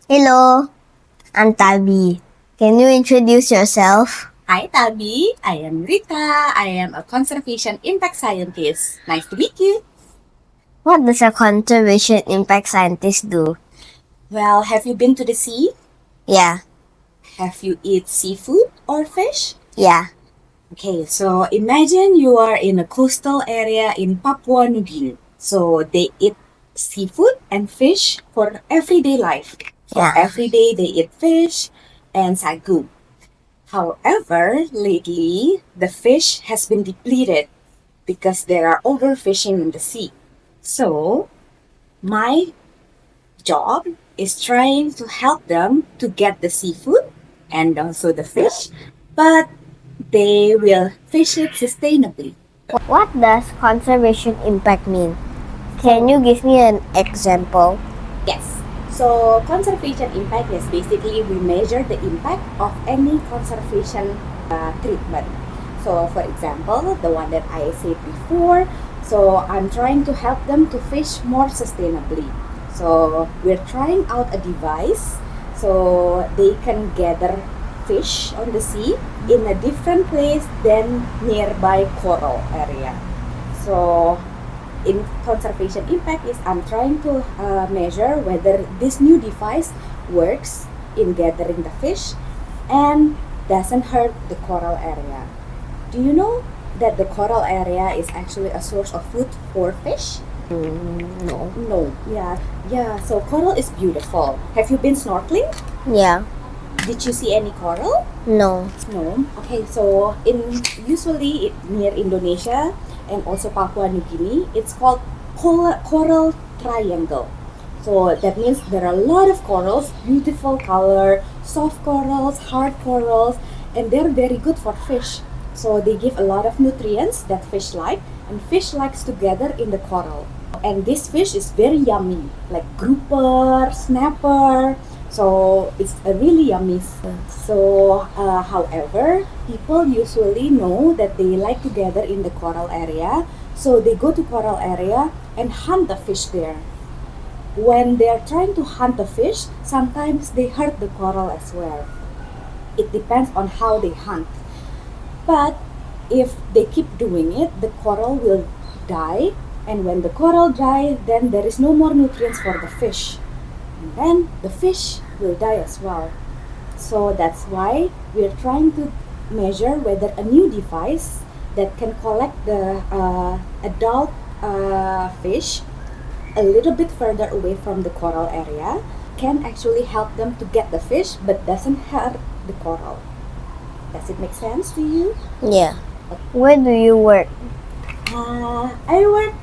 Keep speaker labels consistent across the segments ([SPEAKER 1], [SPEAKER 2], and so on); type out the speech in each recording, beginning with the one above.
[SPEAKER 1] Hello, I'm Tabi. Can you introduce yourself?
[SPEAKER 2] Hi, Tabi. I am Rita. I am a conservation impact scientist. Nice to meet you.
[SPEAKER 1] What does a conservation impact scientist do?
[SPEAKER 2] Well, have you been to the sea?
[SPEAKER 1] Yeah,
[SPEAKER 2] Have you eat seafood or fish?
[SPEAKER 1] yeah.
[SPEAKER 2] Okay, so imagine you are in a coastal area in Papua New Guinea. So they eat seafood and fish for everyday life. So
[SPEAKER 1] Yeah.
[SPEAKER 2] every day they eat fish and sagu. However, lately the fish has been depleted because there are overfishing in the sea. So my job is trying to help them to get the seafood and also the fish, but they will fish it sustainably.
[SPEAKER 1] What does conservation impact mean? Can
[SPEAKER 2] So,
[SPEAKER 1] you give me an example?
[SPEAKER 2] yes. So, conservation impact is basically we measure the impact of any conservation treatment. So, for example, the one that I said before, so I'm trying to help them to fish more sustainably. So, we're trying out a device so they can gather fish on the sea in a different place than nearby coral area. So, in conservation impact is I'm trying to measure whether this new device works in gathering the fish and doesn't hurt the coral area. Do you know that the coral area is actually a source of food for fish?
[SPEAKER 1] No.
[SPEAKER 2] No. Yeah. So coral is beautiful. Have you been snorkeling?
[SPEAKER 1] Yeah.
[SPEAKER 2] Did you see any coral?
[SPEAKER 1] No.
[SPEAKER 2] No. Okay, so in usually near Indonesia and also Papua New Guinea, it's called coral triangle. So that means there are a lot of corals, beautiful color, soft corals, hard corals, and they're very good for fish. So they give a lot of nutrients that fish like, and fish likes to gather in the coral. And this fish is very yummy, like grouper, snapper. So it's a really yummy. So, however, people usually know that they like to gather in the coral area. So they go to coral area and hunt the fish there. When they're trying to hunt the fish, sometimes they hurt the coral as well. It depends on how they hunt. But if they keep doing it, the coral will die. And when the coral dies, then there is no more nutrients for the fish. And then the fish will die as well. So that's why we're trying to measure whether a new device that can collect the adult fish a little bit further away from the coral area can actually help them to get the fish but doesn't hurt the coral. Does it make sense to you?
[SPEAKER 1] Yeah. Where do you work?
[SPEAKER 2] I work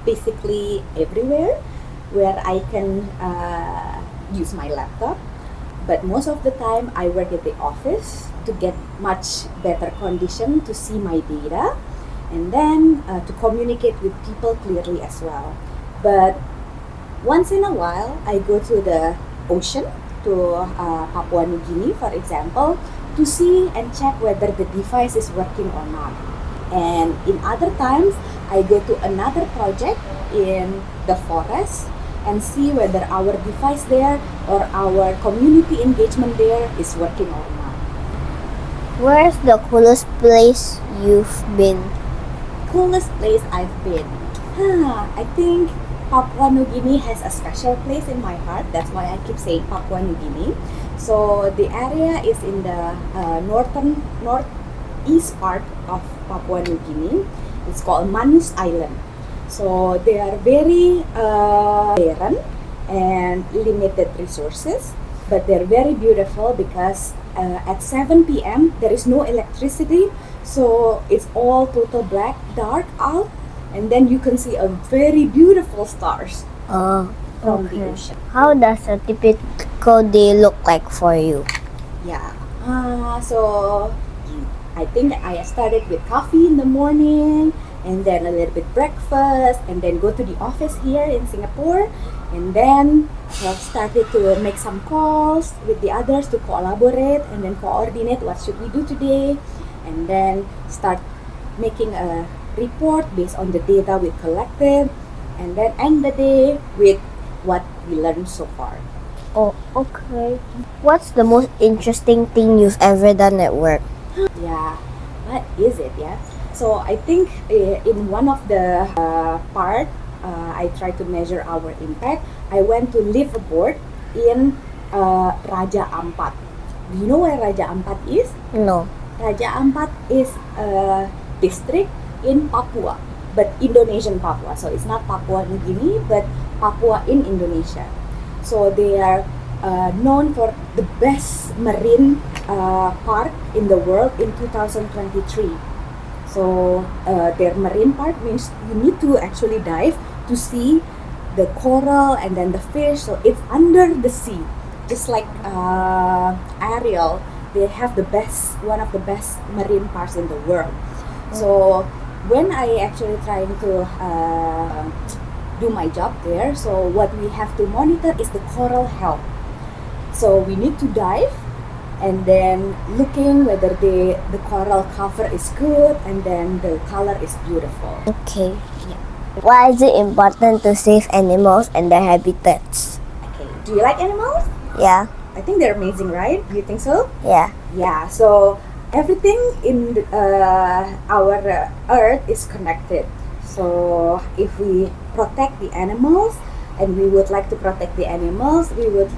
[SPEAKER 2] basically everywhere where I can use my laptop. But most of the time, I work at the office to get much better condition to see my data and then to communicate with people clearly as well. But once in a while, I go to the ocean, to Papua New Guinea, for example, to see and check whether the device is working or not. And in other times, I go to another project in the forest and see whether our device there or our community engagement there is working or not.
[SPEAKER 1] Where's the coolest place you've been?
[SPEAKER 2] Coolest place I've been? I think Papua New Guinea has a special place in my heart. That's why I keep saying Papua New Guinea. So the area is in the northeast part of Papua New Guinea. It's called Manus Island. So they are very barren and limited resources, but they're very beautiful because at 7 p.m. there is no electricity, so it's all total black, dark out, and then you can see a very beautiful stars
[SPEAKER 1] Oh,
[SPEAKER 2] from the
[SPEAKER 1] okay.
[SPEAKER 2] ocean.
[SPEAKER 1] How does a typical day look like for you?
[SPEAKER 2] Yeah. So I think I started with coffee in the morning and then a little bit breakfast and then go to the office here in Singapore and then started to make some calls with the others to collaborate and then coordinate what should we do today and then start making a report based on the data we collected and then end the day with what we learned so far.
[SPEAKER 1] Oh, okay. What's the most interesting thing you've ever done at work?
[SPEAKER 2] Yeah, what is it? Yeah. So I think in one of the part, I try to measure our impact. I went to live aboard in Raja Ampat. Do you know where Raja Ampat is?
[SPEAKER 1] No.
[SPEAKER 2] Raja Ampat is a district in Papua, but Indonesian Papua. So it's not Papua New Guinea, but Papua in Indonesia. So they are known for the best marine park in the world in 2023. So their marine park means you need to actually dive to see the coral and then the fish. So it's under the sea, just like Ariel. They have one of the best marine parks in the world. So when I actually trying to do my job there, so what we have to monitor is the coral health. So we need to dive and then looking whether the coral cover is good and then the color is beautiful.
[SPEAKER 1] Okay. Why is it important to save animals and their habitats?
[SPEAKER 2] Okay, do you like animals?
[SPEAKER 1] Yeah.
[SPEAKER 2] I think they're amazing, right? Do you think so?
[SPEAKER 1] Yeah.
[SPEAKER 2] Yeah, so everything in our earth is connected. So if we protect the animals and we would like to protect the animals, we would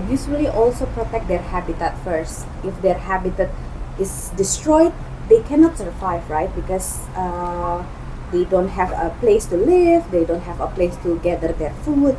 [SPEAKER 2] usually also protect their habitat first. If their habitat is destroyed, they cannot survive, right? Because they don't have a place to live, they don't have a place to gather their food.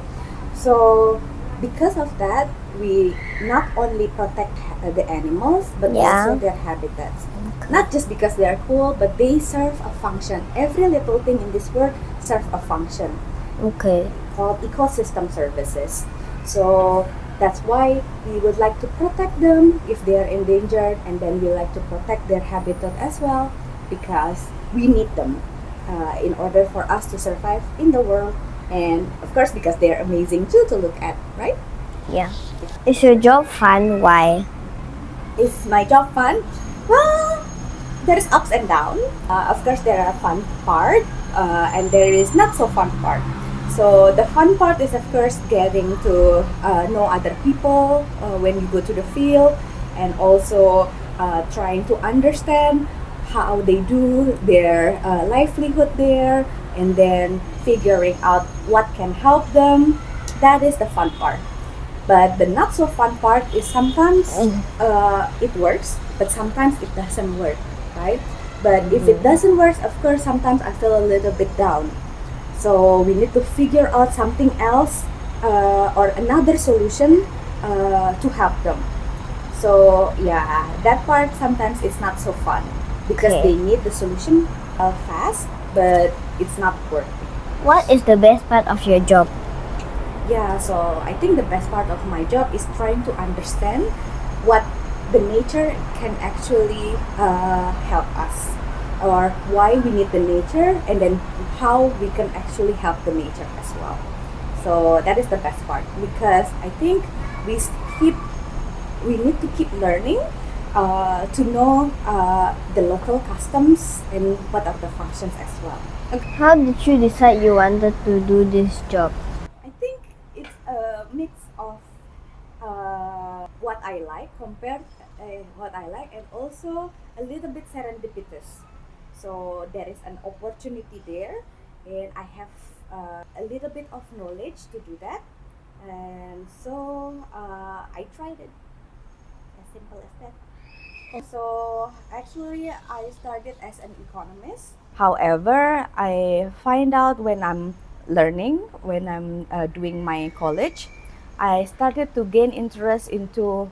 [SPEAKER 2] So because of that, we not only protect the animals but
[SPEAKER 1] Yeah.
[SPEAKER 2] also their habitats. Not just because they are cool, but they serve a function. Every little thing in this world serves a function
[SPEAKER 1] Okay.
[SPEAKER 2] called ecosystem services. So that's why we would like to protect them if they are endangered, and then we like to protect their habitat as well because we need them in order for us to survive in the world, and of course because they're amazing too to look at, right?
[SPEAKER 1] Yeah. Is your job fun? Why?
[SPEAKER 2] Is my job fun? Well, there's ups and downs. Of course, there are fun part, and there is not so fun part. So the fun part is, of course, getting to know other people when you go to the field, and also trying to understand how they do their livelihood there, and then figuring out what can help them. That is the fun part. But the not so fun part is sometimes it works, but sometimes it doesn't work, right? But if it doesn't work, of course, sometimes I feel a little bit down. So we need to figure out something else or another solution to help them. So yeah, that part sometimes it's not so fun because
[SPEAKER 1] Okay.
[SPEAKER 2] they need the solution fast, but it's not working.
[SPEAKER 1] What is the best part of your job?
[SPEAKER 2] Yeah, so I think the best part of my job is trying to understand what the nature can actually help us, or why we need the nature, and then how we can actually help the nature as well. So that is the best part because I think we keep we need to keep learning to know the local customs and what are the functions as well.
[SPEAKER 1] How did you decide you wanted to do this job?
[SPEAKER 2] I think it's a mix of what I like compared what I like, and also a little bit serendipitous. So there is an opportunity there, and I have a little bit of knowledge to do that, and so I tried it. As simple as that. So actually, I started as an economist. However, I find out when I'm learning, when I'm doing my college, I started to gain interest into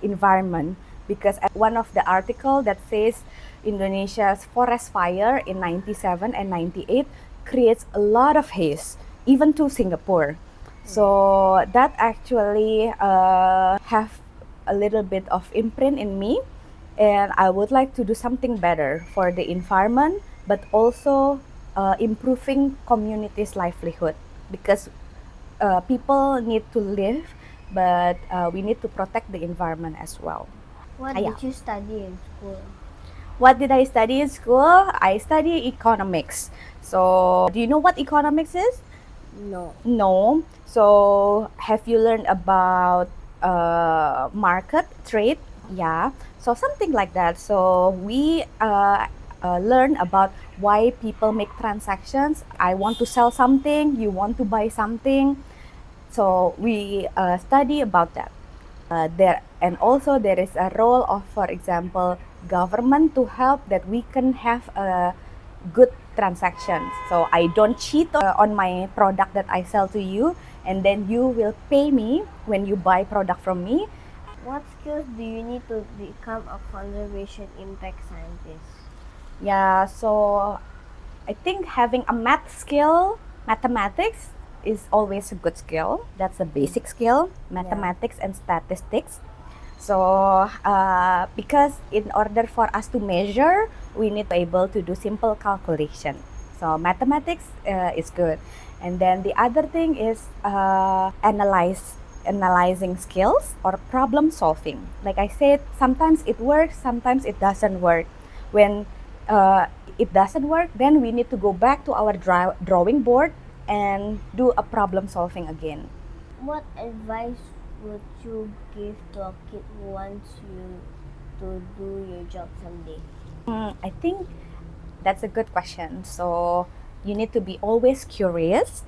[SPEAKER 2] environment because one of the article that says Indonesia's forest fire in 97 and 98 creates a lot of haze, even to Singapore. So that actually have a little bit of imprint in me, and I would like to do something better for the environment, but also improving communities' livelihood because people need to live, but we need to protect the environment as well.
[SPEAKER 1] What
[SPEAKER 2] Yeah.
[SPEAKER 1] did you study in school?
[SPEAKER 2] What did I study in school? I study economics. So, do you know what economics is?
[SPEAKER 1] No.
[SPEAKER 2] No. So have you learned about market trade? Yeah. So something like that. So we learn about why people make transactions. I want to sell something. You want to buy something. So we study about that. There and also there is a role of, for example, government to help that we can have a good transaction. So I don't cheat on my product that I sell to you, and then you will pay me when you buy product from me.
[SPEAKER 1] What skills do you need to become a conservation impact scientist?
[SPEAKER 2] Yeah, so I think having a math skill, mathematics is always a good skill. That's a basic skill, mathematics and statistics. So, because in order for us to measure, we need to be able to do simple calculation. So, mathematics is good. And then the other thing is analyzing skills or problem solving. Like I said, sometimes it works, sometimes it doesn't work. When it doesn't work, then we need to go back to our drawing board and do a problem solving again.
[SPEAKER 1] What advice would you give to a kid who wants you to do your job someday?
[SPEAKER 2] I think that's a good question. So you need to be always curious.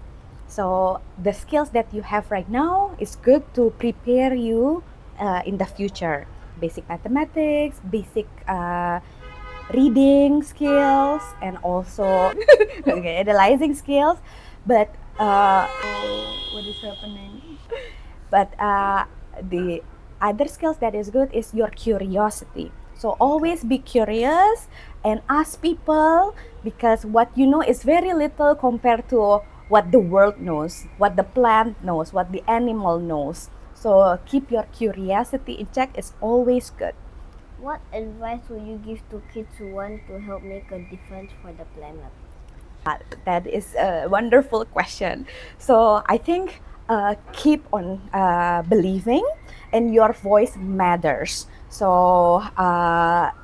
[SPEAKER 2] So the skills that you have right now is good to prepare you in the future. Basic mathematics, basic reading skills, and also okay, analyzing skills. But what is happening? But the other skills that is good is your curiosity. So always be curious and ask people, because what you know is very little compared to what the world knows, what the plant knows, what the animal knows. So keep your curiosity in check is always good.
[SPEAKER 1] What advice would you give to kids who want to help make a difference for the planet?
[SPEAKER 2] That is a wonderful question. So I think keep on believing, and your voice matters. So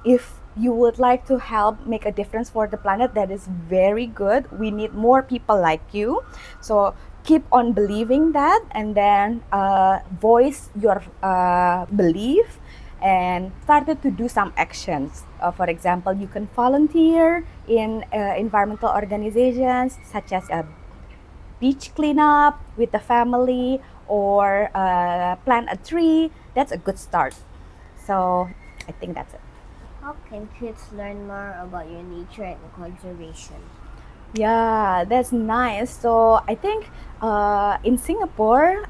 [SPEAKER 2] if you would like to help make a difference for the planet, that is very good. We need more people like you. So keep on believing that, and then voice your belief and started to do some actions. For example, you can volunteer in environmental organizations such as a beach cleanup with the family, or plant a tree. That's a good start. So I think that's it.
[SPEAKER 1] How can kids learn more about your nature and conservation?
[SPEAKER 2] Yeah, that's nice. So I think in Singapore,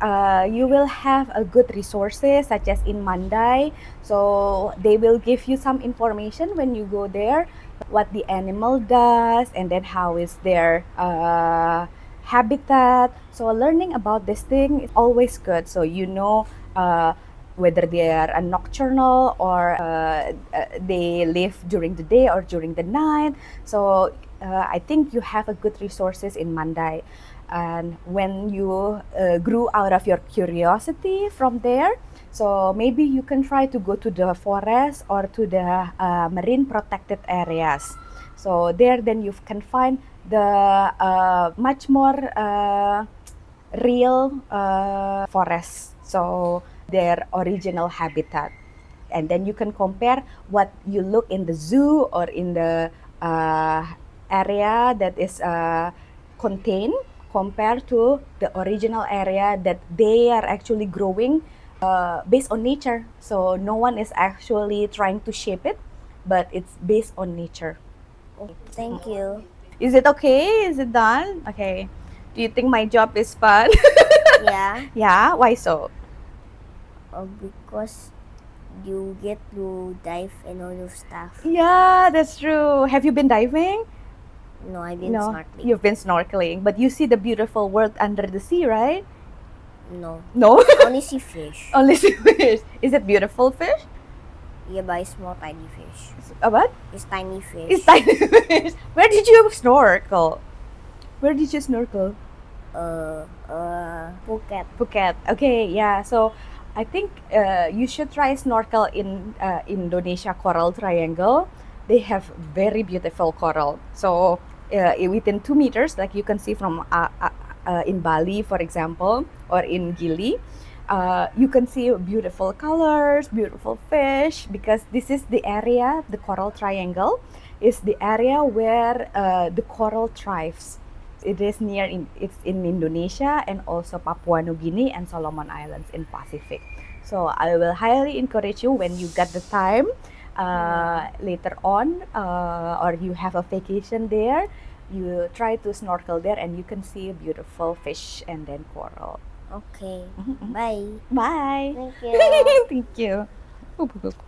[SPEAKER 2] you will have a good resources such as in Mandai. So they will give you some information when you go there, what the animal does, and then how is their habitat. So learning about this thing is always good. So you know whether they are a nocturnal, or they live during the day or during the night. So I think you have a good resources in Mandai. And when you grew out of your curiosity from there, so maybe you can try to go to the forest or to the marine protected areas. So there, then you can find the much more real forests. So their original habitat, and then you can compare what you look in the zoo or in the area that is contained, compared to the original area that they are actually growing based on nature. So no one is actually trying to shape it, but it's based on nature.
[SPEAKER 1] Okay, thank you.
[SPEAKER 2] Is it okay? Is it done? Okay. Do you think my job is fun?
[SPEAKER 1] Yeah,
[SPEAKER 2] Yeah, why so?
[SPEAKER 1] because you get to dive and all those stuff.
[SPEAKER 2] Yeah, that's true. Have you been diving?
[SPEAKER 1] No, I've been
[SPEAKER 2] No,
[SPEAKER 1] snorkeling.
[SPEAKER 2] you've been snorkeling, but you see the beautiful world under the sea, right?
[SPEAKER 1] No,
[SPEAKER 2] No,
[SPEAKER 1] I only see fish.
[SPEAKER 2] only see fish. Is it beautiful fish?
[SPEAKER 1] Yeah, but it's small, tiny fish.
[SPEAKER 2] What?
[SPEAKER 1] It's tiny fish.
[SPEAKER 2] It's tiny fish. Where did you snorkel? Where did you snorkel?
[SPEAKER 1] Phuket.
[SPEAKER 2] Phuket. Okay, yeah. So I think you should try snorkel in Indonesia Coral Triangle. They have very beautiful coral. So within 2 meters, like you can see from in Bali, for example, or in Gili, you can see beautiful colors, beautiful fish, because this is the area, the coral triangle is the area where the coral thrives. It is it's in Indonesia and also Papua New Guinea and Solomon Islands in Pacific. So I will highly encourage you, when you get the time later on, or you have a vacation there, you try to snorkel there and you can see beautiful fish and then coral.
[SPEAKER 1] Okay. Bye.
[SPEAKER 2] Bye.
[SPEAKER 1] Thank you.
[SPEAKER 2] Thank you.